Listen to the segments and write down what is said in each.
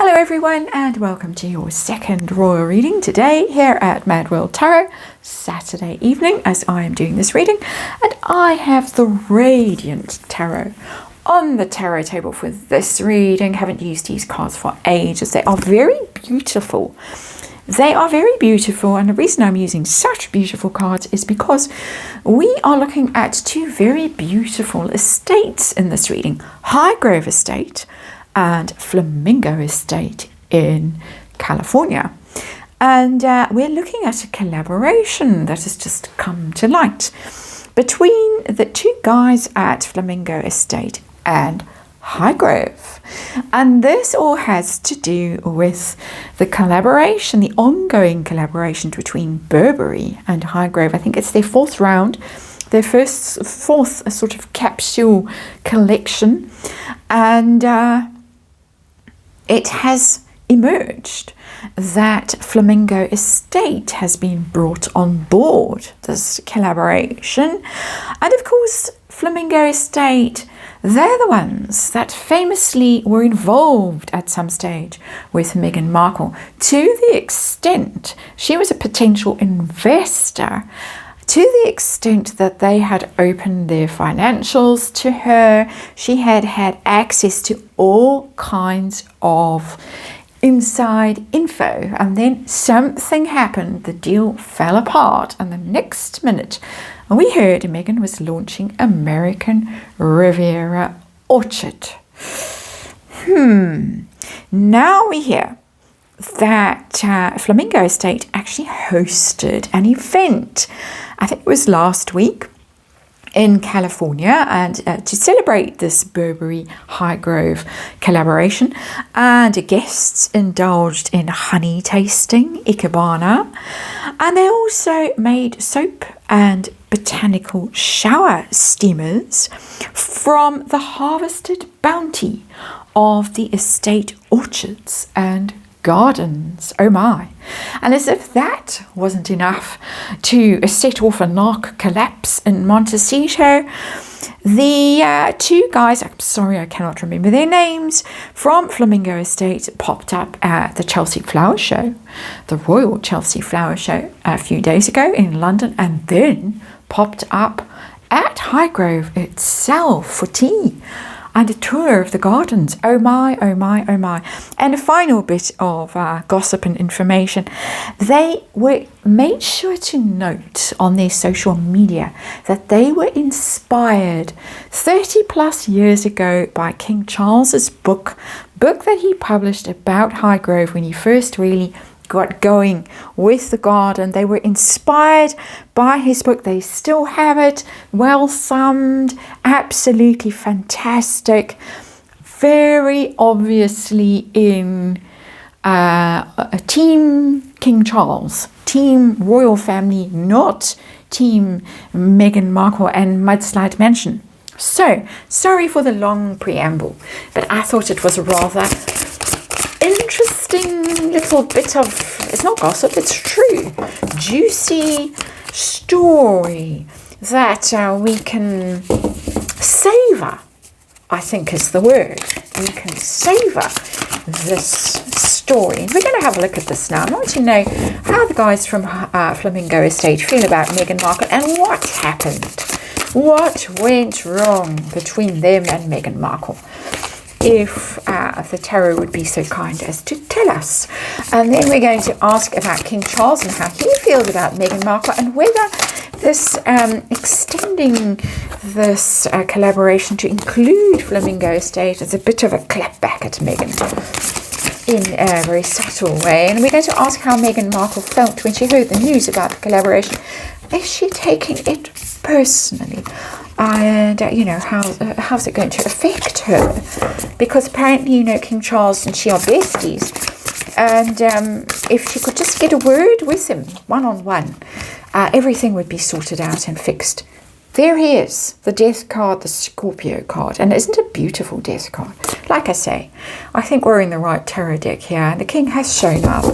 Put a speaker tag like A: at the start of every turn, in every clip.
A: Hello everyone and welcome to your second royal reading today here at MadWorldTarot, Saturday evening as I am doing this reading, and I have the Radiant Tarot on the tarot table for this reading. Haven't used these cards for ages. They are very beautiful. They are very beautiful, and the reason I'm using such beautiful cards is because we are looking at two very beautiful estates in this reading. Highgrove Estate and Flamingo Estate in California. And we're looking at a collaboration that has just come to light between the two guys at Flamingo Estate and Highgrove. And this all has to do with the collaboration, the ongoing collaboration between Burberry and Highgrove. I think it's their fourth round, their fourth sort of capsule collection. And it has emerged that Flamingo Estate has been brought on board this collaboration. And of course, Flamingo Estate, they're the ones that famously were involved at some stage with Meghan Markle, to the extent she was a potential investor, to the extent that they had opened their financials to her. She had had access to all kinds of inside info, and then something happened. The deal fell apart, and the next minute we heard Meghan was launching American Riviera Orchard. Now we hear that Flamingo Estate actually hosted an event. I think it was last week in California, and to celebrate this Burberry Highgrove collaboration, and guests indulged in honey tasting, ikebana, and they also made soap and botanical shower steamers from the harvested bounty of the estate orchards and gardens. Oh my. And as if that wasn't enough to set off a narc collapse in Montecito, the two guys, I'm sorry I cannot remember their names, from Flamingo Estate popped up at the Chelsea Flower Show, the Royal Chelsea Flower Show, a few days ago in London, and then popped up at Highgrove itself for tea and a tour of the gardens. Oh my, oh my, oh my. And a final bit of gossip and information. They made sure to note on their social media that they were inspired 30 plus years ago by King Charles's book that he published about Highgrove when he first really got going with the garden. They were inspired by his book. They still have it, well summed, absolutely fantastic, very obviously in a team King Charles, team royal family, not team Meghan Markle and Mudslide Mansion. So sorry for the long preamble, but I thought it was a rather interesting little bit of, it's not gossip, it's true, juicy story that we can savor, I think is the word. We can savor this story. We're going to have a look at this now. I want to know how the guys from Flamingo Estate feel about Meghan Markle and what happened. What went wrong between them and Meghan Markle? If the tarot would be so kind as to tell us. And then we're going to ask about King Charles and how he feels about Meghan Markle, and whether this extending this collaboration to include Flamingo Estate is a bit of a clapback at Meghan in a very subtle way. And we're going to ask how Meghan Markle felt when she heard the news about the collaboration. Is she taking it personally? And, how's it going to affect her? Because apparently, King Charles and she are besties. And if she could just get a word with him, one-on-one, everything would be sorted out and fixed. There he is, the death card, the Scorpio card. And isn't it a beautiful death card? Like I say, I think we're in the right tarot deck here. And the king has shown up.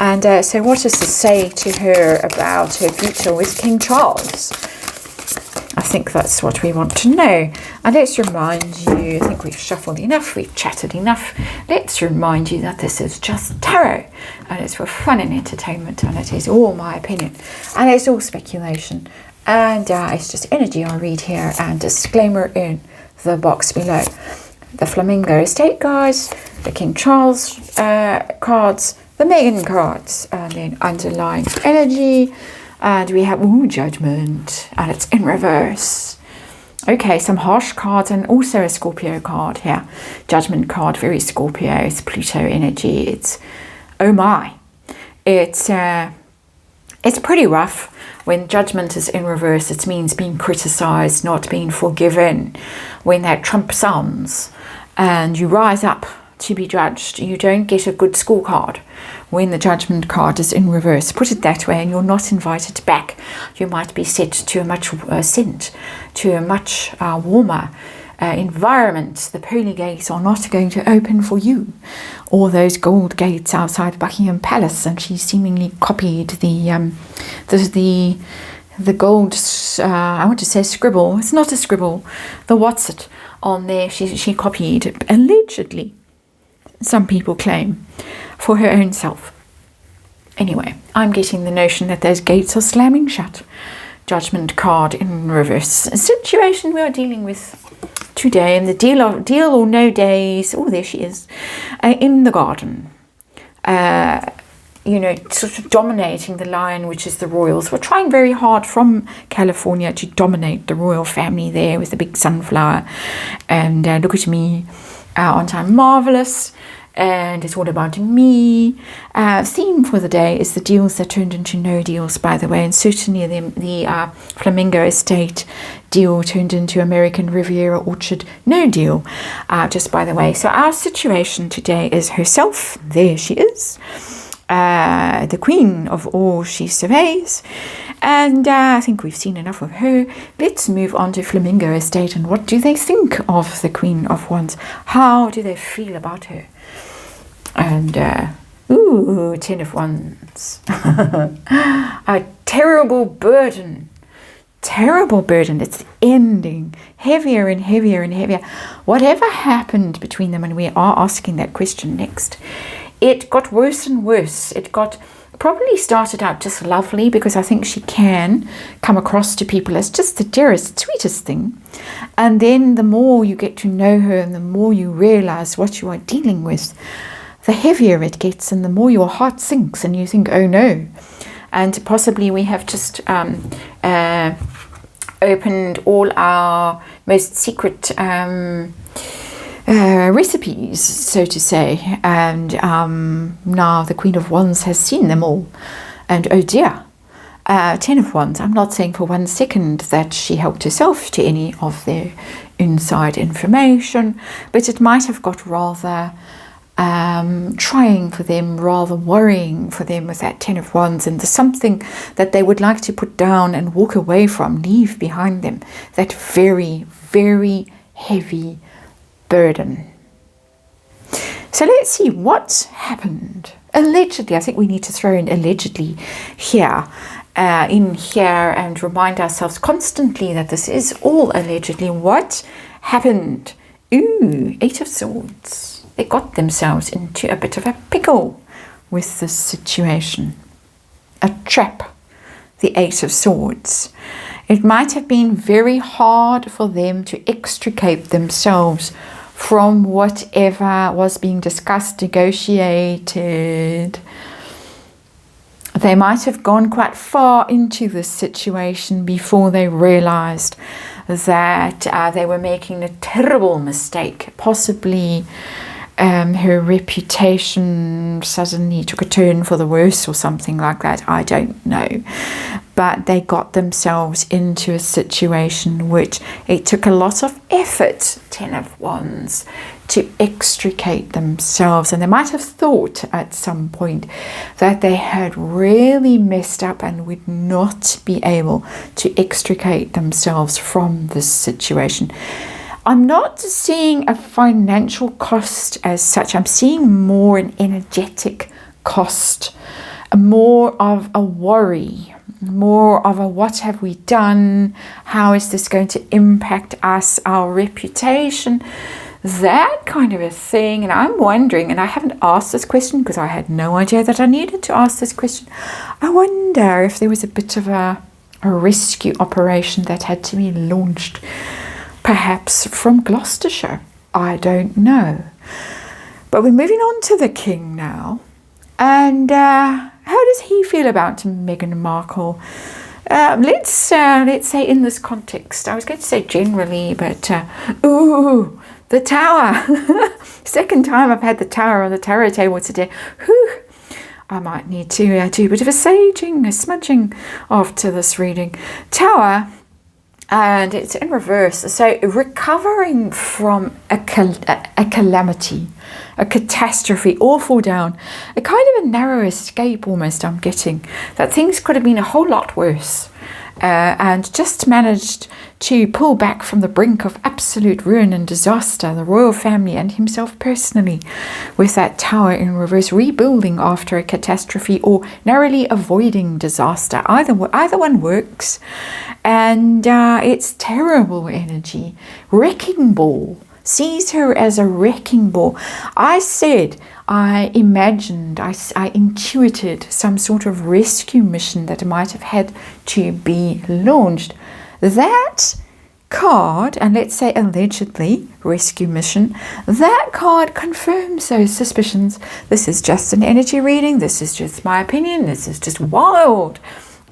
A: And so what does this say to her about her future with King Charles? I think that's what we want to know. And let's remind you, I think we've shuffled enough, we've chatted enough. Let's remind you that this is just tarot, and it's for fun and entertainment, and it is all my opinion, and it's all speculation, and it's just energy I read here, and disclaimer in the box below. The Flamingo Estate guys, the King Charles cards, the Meghan cards, and then underlying energy. And we have Judgment, and it's in reverse. Okay, some harsh cards, and also a Scorpio card here. Judgment card, very Scorpio. It's Pluto energy. It's, oh my. It's pretty rough. When Judgment is in reverse, it means being criticized, not being forgiven. When that trump sounds and you rise up to be judged, you don't get a good scorecard when the Judgment card is in reverse. Put it that way, and you're not invited back. You might be set to a much warmer environment. The pearly gates are not going to open for you, or those gold gates outside Buckingham Palace. And she seemingly copied the gold, I want to say scribble. It's not a scribble. The what's it on there? She copied, allegedly, some people claim, for her own self. Anyway, I'm getting the notion that those gates are slamming shut. Judgment card in reverse. A situation we are dealing with today, and the deal or no days. Oh, there she is, in the garden. Sort of dominating the lion, which is the royals. We're trying very hard from California to dominate the royal family there with the big sunflower. And look at me, aren't I marvelous? And it's all about me. Theme for the day is the deals that turned into no deals, by the way, and certainly the Flamingo Estate deal turned into American Riviera Orchard no deal, just by the way. So our situation today is herself. There she is, the queen of all she surveys, and I think we've seen enough of her. Let's move on to Flamingo Estate, and what do they think of the Queen of Wands? How do they feel about her? And 10 of Wands. A terrible burden. It's ending heavier and heavier and heavier. Whatever happened between them, and we are asking that question next, it got worse and worse. It probably started out just lovely, because I think she can come across to people as just the dearest, sweetest thing. And then the more you get to know her, and the more you realize what you are dealing with, the heavier it gets, and the more your heart sinks, and you think, oh no. And possibly we have just opened all our most secret recipes, so to say, and now the Queen of Wands has seen them all, and oh dear. 10 of Wands, I'm not saying for 1 second that she helped herself to any of their inside information, but it might have got rather trying for them, rather worrying for them with that 10 of Wands, and there's something that they would like to put down and walk away from, leave behind them, that very, very heavy burden. So let's see what happened. Allegedly, I think we need to throw in allegedly here, and remind ourselves constantly that this is all allegedly. What happened? 8 of Swords. They got themselves into a bit of a pickle with this situation. A trap. The 8 of Swords. It might have been very hard for them to extricate themselves from whatever was being discussed, negotiated. They might have gone quite far into this situation before they realized that they were making a terrible mistake. Possibly her reputation suddenly took a turn for the worse or something like that. I don't know. But they got themselves into a situation which it took a lot of effort, 10 of Wands, to extricate themselves. And they might have thought at some point that they had really messed up and would not be able to extricate themselves from this situation. I'm not seeing a financial cost as such. I'm seeing more an energetic cost. more of a worry, more of a what have we done, how is this going to impact us, our reputation, that kind of a thing. And I'm wondering, and I haven't asked this question because I had no idea that I needed to ask this question, I wonder if there was a bit of a rescue operation that had to be launched, perhaps from Gloucestershire. I don't know. But we're moving on to the King now. And how does he feel about Meghan Markle? Let's say in this context. I was going to say generally, but ooh, the Tower. Second time I've had the Tower on the tarot table today. Whew. I might need to do a bit of a saging, a smudging after this reading. Tower, and it's in reverse. So recovering from a calamity, a catastrophe, all fall down, a kind of a narrow escape almost, I'm getting. That things could have been a whole lot worse. And just managed to pull back from the brink of absolute ruin and disaster, the royal family and himself personally, with that Tower in reverse, rebuilding after a catastrophe or narrowly avoiding disaster. Either one works, and it's terrible energy. Wrecking ball. Sees her as a wrecking ball. I said, I imagined, I intuited some sort of rescue mission that might have had to be launched. That card, and let's say allegedly rescue mission, that card confirms those suspicions. This is just an energy reading. This is just my opinion. This is just wild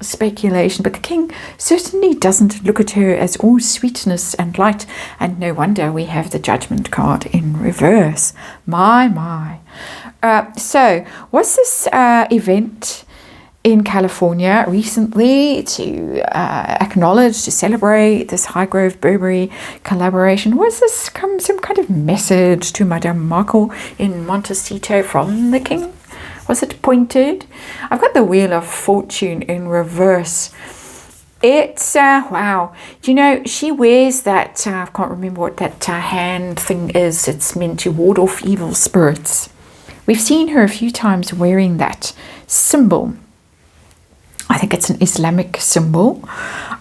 A: speculation, but the King certainly doesn't look at her as all sweetness and light, and no wonder we have the Judgment card in reverse. My. So was this event in California recently to acknowledge, to celebrate this Highgrove Burberry collaboration? Was this some kind of message to Madame Markle in Montecito from the King? Was it pointed? I've got the Wheel of Fortune in reverse. It's, wow. You know, she wears that, I can't remember what that hand thing is. It's meant to ward off evil spirits. We've seen her a few times wearing that symbol. I think it's an Islamic symbol.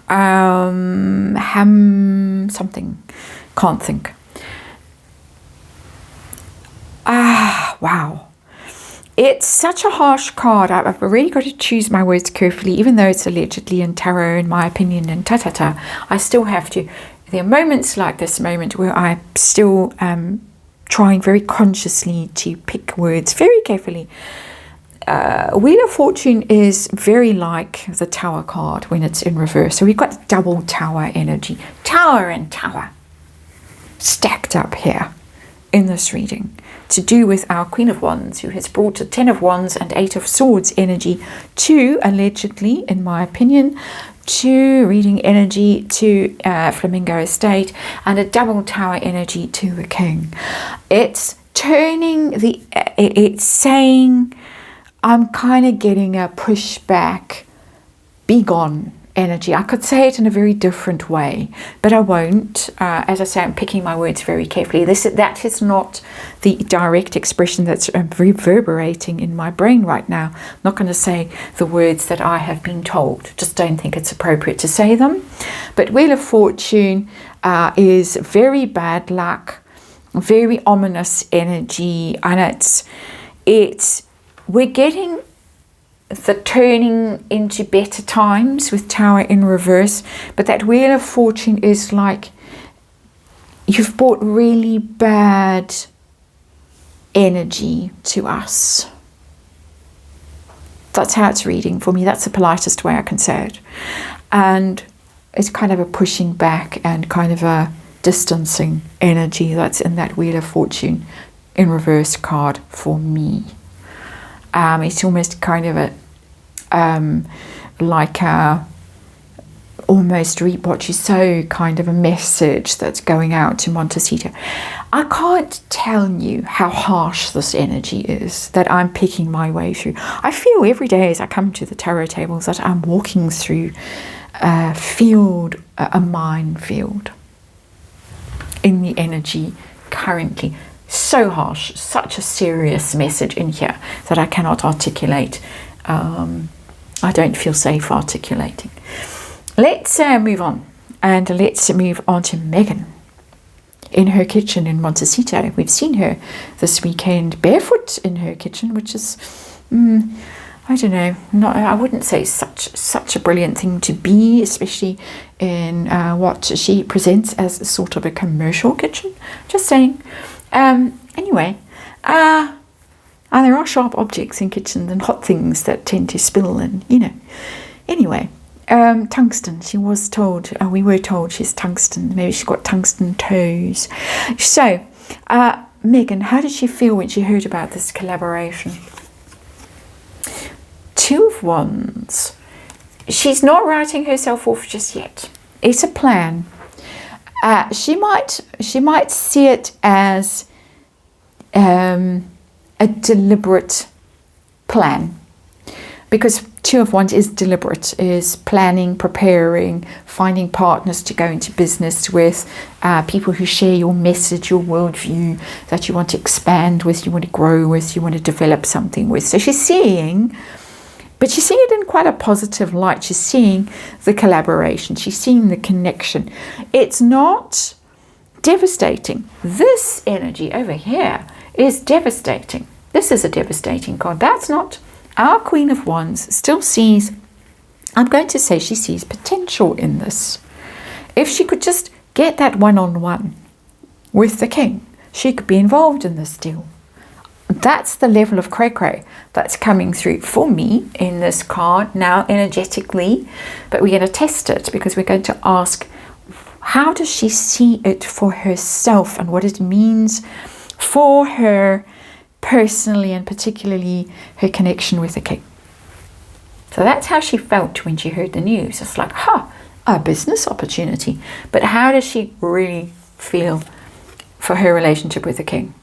A: Something. Can't think. Wow. It's such a harsh card. I've really got to choose my words carefully, even though it's allegedly in tarot, in my opinion, and ta-ta-ta. I still have to. There are moments like this moment where I still trying very consciously to pick words very carefully. Wheel of Fortune is very like the Tower card when it's in reverse. So we've got double Tower energy. Tower and Tower stacked up here in this reading, to do with our Queen of Wands, who has brought a 10 of Wands and 8 of Swords energy to, allegedly, in my opinion, to reading energy to Flamingo Estate, and a double Tower energy to the King. It's turning it's saying, I'm kind of getting a pushback, be gone energy. I could say it in a very different way, but I won't. As I say, I'm picking my words very carefully. That is not the direct expression that's reverberating in my brain right now. I'm not going to say the words that I have been told. Just don't think it's appropriate to say them. But Wheel of Fortune is very bad luck, very ominous energy, and we're getting the turning into better times with Tower in reverse, but that Wheel of Fortune is like you've brought really bad energy to us. That's how it's reading for me. That's the politest way I can say it. And it's kind of a pushing back and kind of a distancing energy that's in that Wheel of Fortune in reverse card for me. It's almost kind of a almost reap what you sow kind of a message that's going out to Montecito. I can't tell you how harsh this energy is that I'm picking my way through. I feel every day as I come to the tarot tables that I'm walking through a minefield in the energy currently. So harsh, such a serious message in here that I cannot articulate I don't feel safe articulating. Let's move on. And let's move on to Meghan in her kitchen in Montecito. We've seen her this weekend barefoot in her kitchen, which is, I don't know, I wouldn't say such a brilliant thing to be, especially in what she presents as a sort of a commercial kitchen. Just saying. Anyway, and there are sharp objects in kitchens and hot things that tend to spill, and Anyway, tungsten. She was told, we were told she's tungsten. Maybe she's got tungsten toes. So, Meghan, how did she feel when she heard about this collaboration? Two of Wands. She's not writing herself off just yet. It's a plan. She might see it as a deliberate plan, because Two of Wands is deliberate, is planning, preparing, finding partners to go into business with, people who share your message, your worldview, that you want to expand with, you want to grow with, you want to develop something with. So she's seeing, but she's seeing it in quite a positive light. She's seeing the collaboration. She's seeing the connection. It's not devastating. This energy over here is devastating. This is a devastating card. That's not. Our Queen of Wands still sees, I'm going to say she sees potential in this. If she could just get that one-on-one with the King, she could be involved in this deal. That's the level of cray-cray that's coming through for me in this card now energetically. But we're going to test it, because we're going to ask, how does she see it for herself and what it means for her personally, and particularly her connection with the King. So that's how she felt when she heard the news. It's like, a business opportunity. But how does she really feel for her relationship with the King?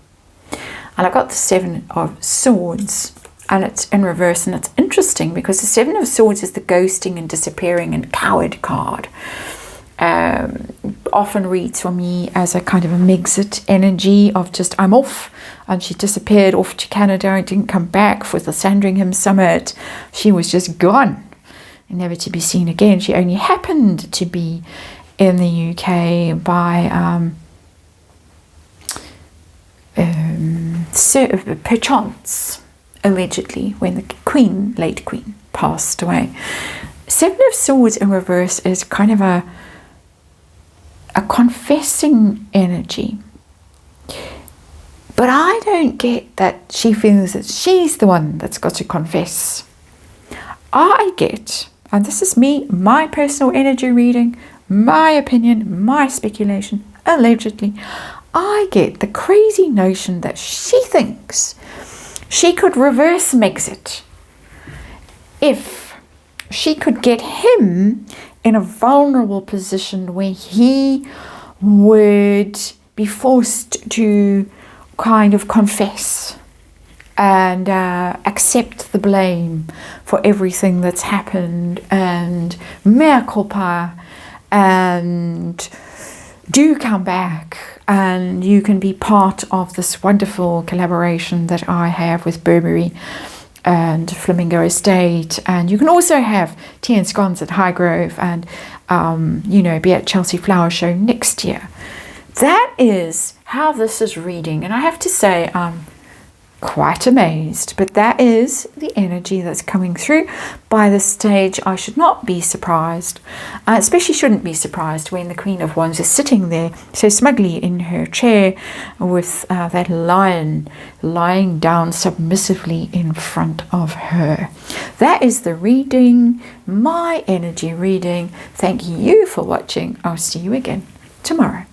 A: And I've got the Seven of Swords, and it's in reverse, and it's interesting because the Seven of Swords is the ghosting and disappearing and coward card. Often reads for me as a kind of a Megxit energy of just, I'm off, and she disappeared off to Canada and didn't come back for the Sandringham summit. She was just gone and never to be seen again. She only happened to be in the UK by perchance, allegedly, when the late Queen, passed away. Seven of Swords in reverse is kind of a confessing energy. But I don't get that she feels that she's the one that's got to confess. I get, and this is me, my personal energy reading, my opinion, my speculation, allegedly, I get the crazy notion that she thinks she could reverse Megxit if she could get him in a vulnerable position where he would be forced to kind of confess and accept the blame for everything that's happened, and mea culpa, and do come back, and you can be part of this wonderful collaboration that I have with Burberry and Flamingo Estate, and you can also have tea and scones at Highgrove, and be at Chelsea Flower Show next year. That is how this is reading, and I have to say I'm quite amazed, but that is the energy that's coming through. By this stage, I should not be surprised, especially shouldn't be surprised when the Queen of Wands is sitting there so smugly in her chair with that lion lying down submissively in front of her. That is the reading, my energy reading. Thank you for watching. I'll see you again tomorrow.